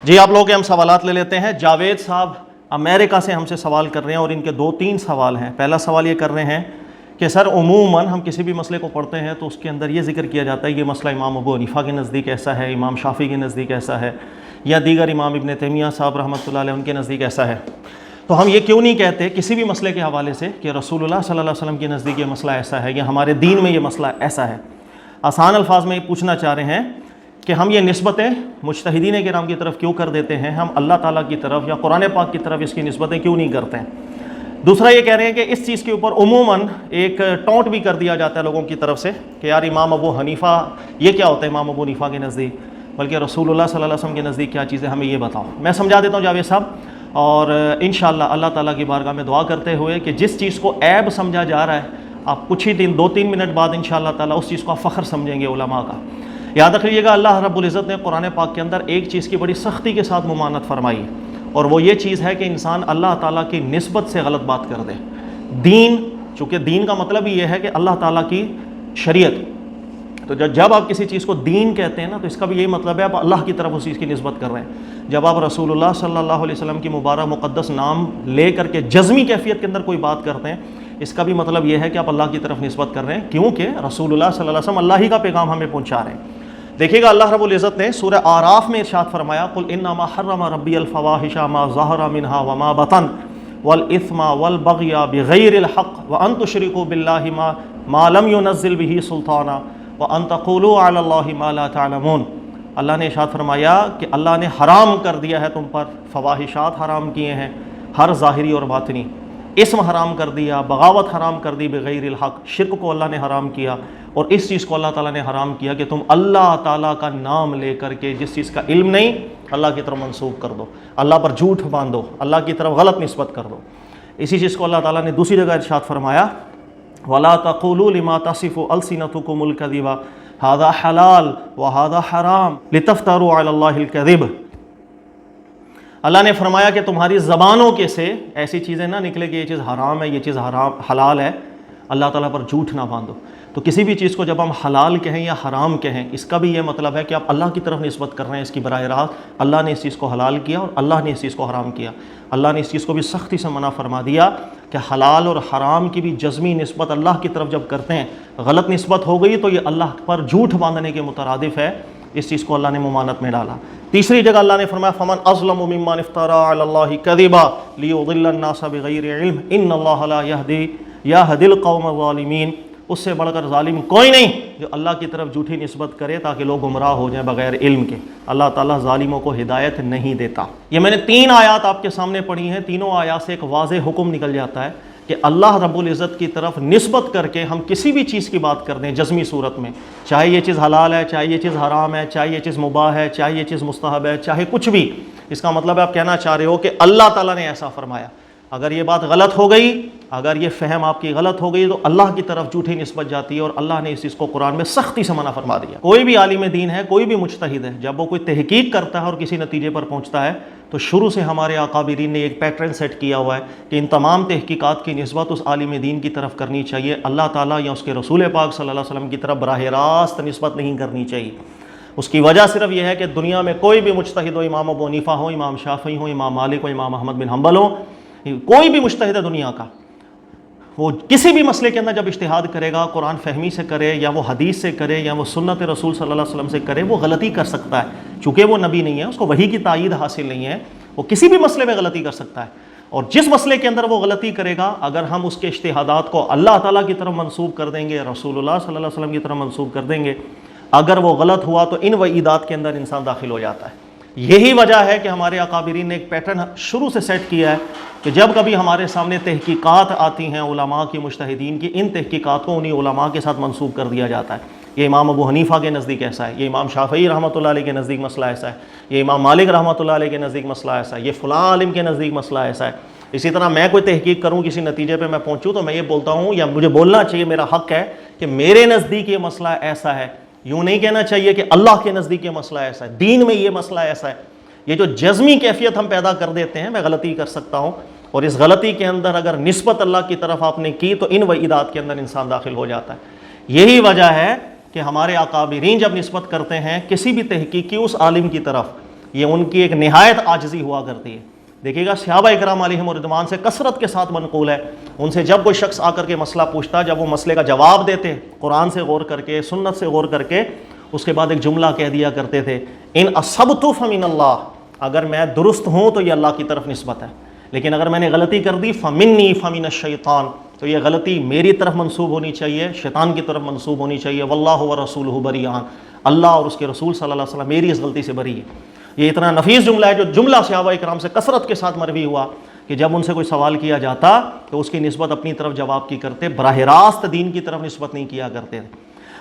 جی آپ لوگوں کے ہم سوالات لے لیتے ہیں۔ جاوید صاحب امریکہ سے ہم سے سوال کر رہے ہیں اور ان کے 2-3 سوال ہیں۔ پہلا سوال یہ کر رہے ہیں کہ سر عموماً ہم کسی بھی مسئلے کو پڑھتے ہیں تو اس کے اندر یہ ذکر کیا جاتا ہے یہ مسئلہ امام ابو حنیفہ کے نزدیک ایسا ہے، امام شافعی کے نزدیک ایسا ہے، یا دیگر امام ابن تیمیہ صاحب رحمۃ اللہ علیہ ان کے نزدیک ایسا ہے۔ تو ہم یہ کیوں نہیں کہتے کسی بھی مسئلے کے حوالے سے کہ رسول اللہ صلی اللہ علیہ وسلم کے نزدیک یہ مسئلہ ایسا ہے یا ہمارے دین میں یہ مسئلہ ایسا ہے؟ آسان الفاظ میں یہ پوچھنا چاہ رہے ہیں کہ ہم یہ نسبتیں مجتہدین کرام کی طرف کیوں کر دیتے ہیں، ہم اللہ تعالیٰ کی طرف یا قرآن پاک کی طرف اس کی نسبتیں کیوں نہیں کرتے ہیں؟ دوسرا یہ کہہ رہے ہیں کہ اس چیز کے اوپر عموماً ایک ٹونٹ بھی کر دیا جاتا ہے لوگوں کی طرف سے کہ یار امام ابو حنیفہ یہ کیا ہوتا ہے امام ابو حنیفہ کے نزدیک، بلکہ رسول اللہ صلی اللہ علیہ وسلم کے نزدیک کیا چیز ہے ہمیں یہ بتاؤ۔ میں سمجھا دیتا ہوں جاوید صاحب، اور انشاءاللہ اللہ تعالیٰ کی بارگاہ میں دعا کرتے ہوئے کہ جس چیز کو عیب سمجھا جا رہا ہے آپ کچھ ہی دن 2-3 منٹ بعد انشاءاللہ تعالیٰ اس چیز کو آپ فخر سمجھیں گے علماء کا۔ یاد رکھیے گا اللہ رب العزت نے قرآن پاک کے اندر ایک چیز کی بڑی سختی کے ساتھ ممانعت فرمائی، اور وہ یہ چیز ہے کہ انسان اللہ تعالیٰ کی نسبت سے غلط بات کر دے۔ دین، چونکہ دین کا مطلب ہی یہ ہے کہ اللہ تعالیٰ کی شریعت، تو جب آپ کسی چیز کو دین کہتے ہیں نا تو اس کا بھی یہی مطلب ہے آپ اللہ کی طرف اس چیز کی نسبت کر رہے ہیں۔ جب آپ رسول اللہ صلی اللہ علیہ وسلم کی مبارک مقدس نام لے کر کے جزمی کیفیت کے اندر کوئی بات کرتے ہیں، اس کا بھی مطلب یہ ہے کہ آپ اللہ کی طرف نسبت کر رہے ہیں، کیونکہ رسول اللہ صلی اللہ علیہ وسلم اللہ ہی کا پیغام ہمیں پہنچا رہے ہیں۔ دیکھیے گا اللہ رب العزت نے سورہ اعراف میں ارشاد فرمایا قل انما حرم ربی الفواحش ما ظہر منها وما بطن والاثم والبغی بغیر الحق وان تشرکوا باللہ ما لم ينزل به سلطانا وان تقولوا علی اللہ ما لا تعلمون۔ اللہ نے ارشاد فرمایا کہ اللہ نے حرام کر دیا ہے تم پر، فواحشات حرام کیے ہیں، ہر ظاہری اور باطنی، اسم حرام کر دیا، بغاوت حرام کر دی بغیر الحق، شرک کو اللہ نے حرام کیا، اور اس چیز کو اللہ تعالیٰ نے حرام کیا کہ تم اللہ تعالیٰ کا نام لے کر کے جس چیز کا علم نہیں اللہ کی طرف منسوب کر دو، اللہ پر جھوٹ باندھو، اللہ کی طرف غلط نسبت کر دو۔ اسی چیز کو اللہ تعالیٰ نے دوسری جگہ ارشاد فرمایا وَلَا تَقُولُوا لِمَا تَصِفُ أَلْسِنَتُكُمُ الْكَذِبَ هَذَا حَلَالٌ وَهَذَا حَرَامٌ لِتَفْتَرُوا عَلَى اللَّهِ الْكَذِبَ۔ اللہ نے فرمایا کہ تمہاری زبانوں کے سے ایسی چیزیں نہ نکلے کہ یہ چیز حرام ہے، یہ چیز حلال ہے، اللہ تعالیٰ پر جھوٹ نہ باندھو۔ تو کسی بھی چیز کو جب ہم حلال کہیں یا حرام کہیں، اس کا بھی یہ مطلب ہے کہ آپ اللہ کی طرف نسبت کر رہے ہیں اس کی براہ راست۔ اللہ نے اس چیز کو حلال کیا اور اللہ نے اس چیز کو حرام کیا۔ اللہ نے اس چیز کو بھی سختی سے منع فرما دیا کہ حلال اور حرام کی بھی جزمی نسبت اللہ کی طرف جب کرتے ہیں، غلط نسبت ہو گئی تو یہ اللہ پر جھوٹ باندھنے کے مترادف ہے، اس چیز کو اللہ نے ممانعت میں ڈالا۔ تیسری جگہ اللہ نے فرمایا فمن اظلم ممن افترى علی اللہ کذبا لیضل الناس بغیر علم ان اللہ لا یہدی القوم الظالمین۔ اس سے بڑھ کر ظالم کوئی نہیں جو اللہ کی طرف جھوٹی نسبت کرے تاکہ لوگ گمراہ ہو جائیں بغیر علم کے۔ اللہ تعالیٰ ظالموں کو ہدایت نہیں دیتا۔ یہ میں نے 3 آیات آپ کے سامنے پڑھی ہیں، تینوں آیات سے ایک واضح حکم نکل جاتا ہے کہ اللہ رب العزت کی طرف نسبت کر کے ہم کسی بھی چیز کی بات کر دیں جزمی صورت میں، چاہے یہ چیز حلال ہے، چاہے یہ چیز حرام ہے، چاہے یہ چیز مباح ہے، چاہے یہ چیز مستحب ہے، چاہے کچھ بھی، اس کا مطلب ہے آپ کہنا چاہ رہے ہو کہ اللہ تعالیٰ نے ایسا فرمایا۔ اگر یہ بات غلط ہو گئی، اگر یہ فہم آپ کی غلط ہو گئی تو اللہ کی طرف جھوٹی نسبت جاتی ہے، اور اللہ نے اس چیز کو قرآن میں سختی سے منع فرما دیا۔ کوئی بھی عالم دین ہے، کوئی بھی مجتہد ہے، جب وہ کوئی تحقیق کرتا ہے اور کسی نتیجے پر پہنچتا ہے تو شروع سے ہمارے اکابرین نے ایک پیٹرن سیٹ کیا ہوا ہے کہ ان تمام تحقیقات کی نسبت اس عالم دین کی طرف کرنی چاہیے، اللہ تعالیٰ یا اس کے رسول پاک صلی اللہ علیہ وسلم کی طرف براہ راست نسبت نہیں کرنی چاہیے۔ اس کی وجہ صرف یہ ہے کہ دنیا میں کوئی بھی مجتہد ہو، امام ابو حنیفہ ہو، امام شافعی ہو، امام مالک ہو، امام احمد بن حنبل ہو، کوئی بھی مجتہد ہے دنیا کا، وہ کسی بھی مسئلے کے اندر جب اجتہاد کرے گا، قرآن فہمی سے کرے یا وہ حدیث سے کرے یا وہ سنت رسول صلی اللہ علیہ وسلم سے کرے، وہ غلطی کر سکتا ہے، چونکہ وہ نبی نہیں ہے، اس کو وحی کی تائید حاصل نہیں ہے، وہ کسی بھی مسئلے میں غلطی کر سکتا ہے، اور جس مسئلے کے اندر وہ غلطی کرے گا اگر ہم اس کے اجتہادات کو اللہ تعالیٰ کی طرف منسوب کر دیں گے، رسول اللہ صلی اللہ علیہ وسلم کی طرف منسوب کر دیں گے، اگر وہ غلط ہوا تو ان وعیدات کے اندر انسان داخل ہو جاتا ہے۔ یہی وجہ ہے کہ ہمارے اکابرین نے ایک پیٹرن شروع سے سیٹ کیا ہے کہ جب کبھی ہمارے سامنے تحقیقات آتی ہیں علماء کی، مجتہدین کی، ان تحقیقات کو انہی علماء کے ساتھ منسوب کر دیا جاتا ہے۔ یہ امام ابو حنیفہ کے نزدیک ایسا ہے، یہ امام شافعی رحمۃ اللہ علیہ کے نزدیک مسئلہ ایسا ہے، یہ امام مالک رحمۃ اللہ علیہ کے نزدیک مسئلہ ایسا ہے، یہ فلاں عالم کے نزدیک مسئلہ ایسا ہے۔ اسی طرح میں کوئی تحقیق کروں، کسی نتیجے پہ میں پہنچوں تو میں یہ بولتا ہوں، یا مجھے بولنا چاہیے، میرا حق ہے کہ میرے نزدیک یہ مسئلہ ایسا ہے، یوں نہیں کہنا چاہیے کہ اللہ کے نزدیک یہ مسئلہ ایسا ہے، دین میں یہ مسئلہ ایسا ہے۔ یہ جو جزمی کیفیت ہم پیدا کر دیتے ہیں، میں غلطی کر سکتا ہوں، اور اس غلطی کے اندر اگر نسبت اللہ کی طرف آپ نے کی تو ان وعیدات کے اندر انسان داخل ہو جاتا ہے۔ یہی وجہ ہے کہ ہمارے اکابرین جب نسبت کرتے ہیں کسی بھی تحقیق کی اس عالم کی طرف یہ ان کی ایک نہایت عاجزی ہوا کرتی ہے۔ دیکھیے گا صحابہ اکرام علیہم رضوان سے کثرت کے ساتھ منقول ہے، ان سے جب کوئی شخص آ کر کے مسئلہ پوچھتا، جب وہ مسئلے کا جواب دیتے قرآن سے غور کر کے، سنت سے غور کر کے، اس کے بعد ایک جملہ کہہ دیا کرتے تھے، ان اصبت فمن اللہ، اگر میں درست ہوں تو یہ اللہ کی طرف نسبت ہے، لیکن اگر میں نے غلطی کر دی فمنی فمن الشیطان، تو یہ غلطی میری طرف منسوب ہونی چاہیے، شیطان کی طرف منسوب ہونی چاہیے، واللہ ورسولہ بریان، اللہ اور اس کے رسول صلی اللہ علیہ وسلم میری اس غلطی سے بری ہے۔ یہ اتنا نفیس جملہ ہے جو جملہ صحابہ اکرام سے کثرت کے ساتھ مروی ہوا کہ جب ان سے کوئی سوال کیا جاتا تو اس کی نسبت اپنی طرف جواب کی کرتے، براہ راست دین کی طرف نسبت نہیں کیا کرتے تھے۔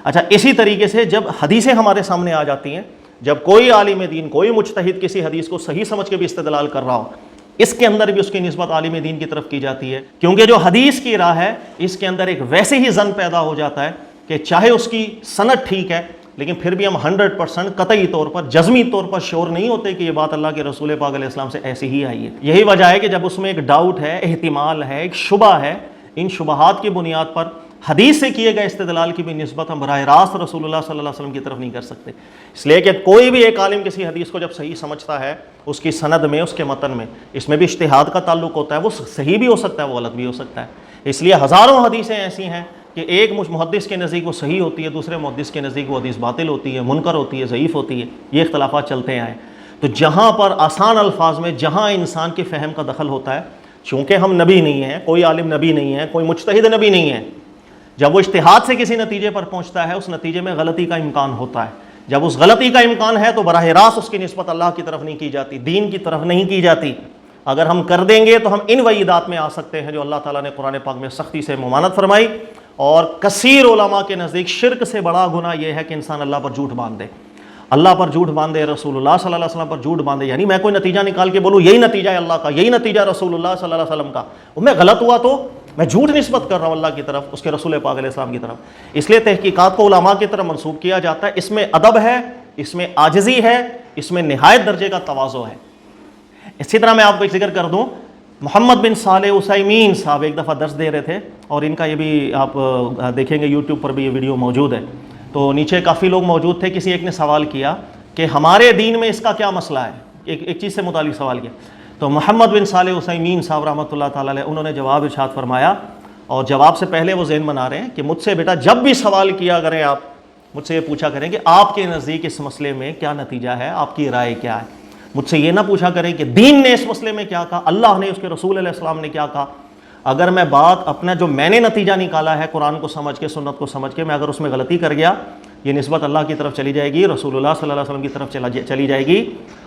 اچھا، اسی طریقے سے جب حدیثیں ہمارے سامنے آ جاتی ہیں، جب کوئی عالم دین، کوئی مجتہد کسی حدیث کو صحیح سمجھ کے بھی استدلال کر رہا ہو، اس کے اندر بھی اس کی نسبت عالم دین کی طرف کی جاتی ہے، کیونکہ جو حدیث کی راہ ہے اس کے اندر ایک ویسے ہی ظن پیدا ہو جاتا ہے کہ چاہے اس کی سند ٹھیک ہے، لیکن پھر بھی ہم 100% قطعی طور پر، جزمی طور پر شور نہیں ہوتے کہ یہ بات اللہ کے رسول پاک علیہ السلام سے ایسی ہی آئی ہے۔ یہی وجہ ہے کہ جب اس میں ایک ڈاؤٹ ہے، احتمال ہے، ایک شبہ ہے، ان شبہات کی بنیاد پر حدیث سے کیے گئے استدلال کی بھی نسبت ہم براہ راست رسول اللہ صلی اللہ علیہ وسلم کی طرف نہیں کر سکتے، اس لیے کہ کوئی بھی ایک عالم کسی حدیث کو جب صحیح سمجھتا ہے، اس کی سند میں، اس کے متن میں، اس میں بھی اجتہاد کا تعلق ہوتا ہے، وہ صحیح بھی ہو سکتا ہے، وہ غلط بھی ہو سکتا ہے۔ اس لیے ہزاروں حدیثیں ایسی ہیں کہ ایک محدث کے نزدیک وہ صحیح ہوتی ہے، دوسرے محدث کے نزدیک وہ حدیث باطل ہوتی ہے، منکر ہوتی ہے، ضعیف ہوتی ہے، یہ اختلافات چلتے آئے۔ تو جہاں پر آسان الفاظ میں جہاں انسان کے فہم کا دخل ہوتا ہے، چونکہ ہم نبی نہیں ہیں، کوئی عالم نبی نہیں ہے، کوئی مجتہد نبی نہیں ہے، جب وہ اجتہاد سے کسی نتیجے پر پہنچتا ہے، اس نتیجے میں غلطی کا امکان ہوتا ہے، جب اس غلطی کا امکان ہے تو براہ راست اس کی نسبت اللہ کی طرف نہیں کی جاتی، دین کی طرف نہیں کی جاتی۔ اگر ہم کر دیں گے تو ہم ان وعیدات میں آ سکتے ہیں جو اللہ تعالیٰ نے قرآن پاک میں سختی سے ممانعت فرمائی، اور کثیر علماء کے نزدیک شرک سے بڑا گناہ یہ ہے کہ انسان اللہ پر جھوٹ باندھ دے، اللہ پر جھوٹ باندھے، رسول اللہ صلی اللہ علیہ وسلم پر جھوٹ باندھے، یعنی میں کوئی نتیجہ نکال کے بولوں یہی نتیجہ ہے اللہ کا، یہی نتیجہ رسول اللہ صلی اللہ علیہ وسلم کا، وہ میں غلط ہوا تو میں جھوٹ نسبت کر رہا ہوں اللہ کی طرف، اس کے رسول پاک علیہ السلام کی طرف۔ اس لیے تحقیقات کو علماء کی طرف منسوب کیا جاتا ہے، اس میں ادب ہے، اس میں عاجزی ہے، اس میں نہایت درجے کا تواضع ہے۔ اسی طرح میں آپ کو ایک ذکر کر دوں، محمد بن صالح عثیمین صاحب ایک دفعہ درس دے رہے تھے، اور ان کا یہ بھی آپ دیکھیں گے یوٹیوب پر بھی یہ ویڈیو موجود ہے، تو نیچے کافی لوگ موجود تھے، کسی ایک نے سوال کیا کہ ہمارے دین میں اس کا کیا مسئلہ ہے، ایک چیز سے متعلق سوال کیا، تو محمد بن صالح عثیمین صاحب رحمۃ اللہ تعالیٰ علیہ انہوں نے جواب ارشاد فرمایا، اور جواب سے پہلے وہ ذہن بنا رہے ہیں کہ مجھ سے بیٹا جب بھی سوال کیا کریں، آپ مجھ سے یہ پوچھا کریں کہ آپ کے نزدیک اس مسئلے میں کیا نتیجہ ہے، آپ کی رائے کیا ہے، مجھ سے یہ نہ پوچھا کریں کہ دین نے اس مسئلے میں کیا کہا، اللہ نے، اس کے رسول علیہ السلام نے کیا کہا۔ اگر میں بات اپنا جو میں نے نتیجہ نکالا ہے قرآن کو سمجھ کے، سنت کو سمجھ کے، میں اگر اس میں غلطی کر گیا، یہ نسبت اللہ کی طرف چلی جائے گی، رسول اللہ صلی اللہ علیہ وسلم کی طرف چلی جائے گی،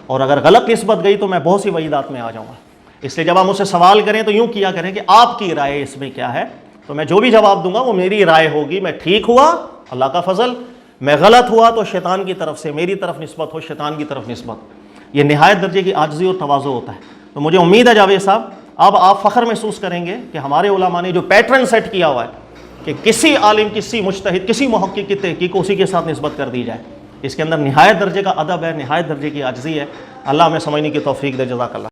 اور اگر غلط نسبت گئی تو میں بہت سی وعیدات میں آ جاؤں گا۔ اس لیے جب آپ مجھ سے سوال کریں تو یوں کیا کریں کہ آپ کی رائے اس میں کیا ہے، تو میں جو بھی جواب دوں گا وہ میری رائے ہوگی، میں ٹھیک ہوا اللہ کا فضل، میں غلط ہوا تو شیطان کی طرف سے، میری طرف نسبت ہو، شیطان کی طرف نسبت۔ یہ نہایت درجے کی عاجزی اور تواضع ہوتا ہے۔ تو مجھے امید ہے جاوید صاحب اب آپ فخر محسوس کریں گے کہ ہمارے علماء نے جو پیٹرن سیٹ کیا ہوا ہے کہ کسی عالم، کسی مجتہد، کسی محقق کی تحقیق اسی کے ساتھ نسبت کر دی جائے، اس کے اندر نہایت درجے کا ادب ہے، نہایت درجے کی عاجزی ہے۔ اللہ ہمیں سمجھنے کی توفیق دے، جزاک اللہ۔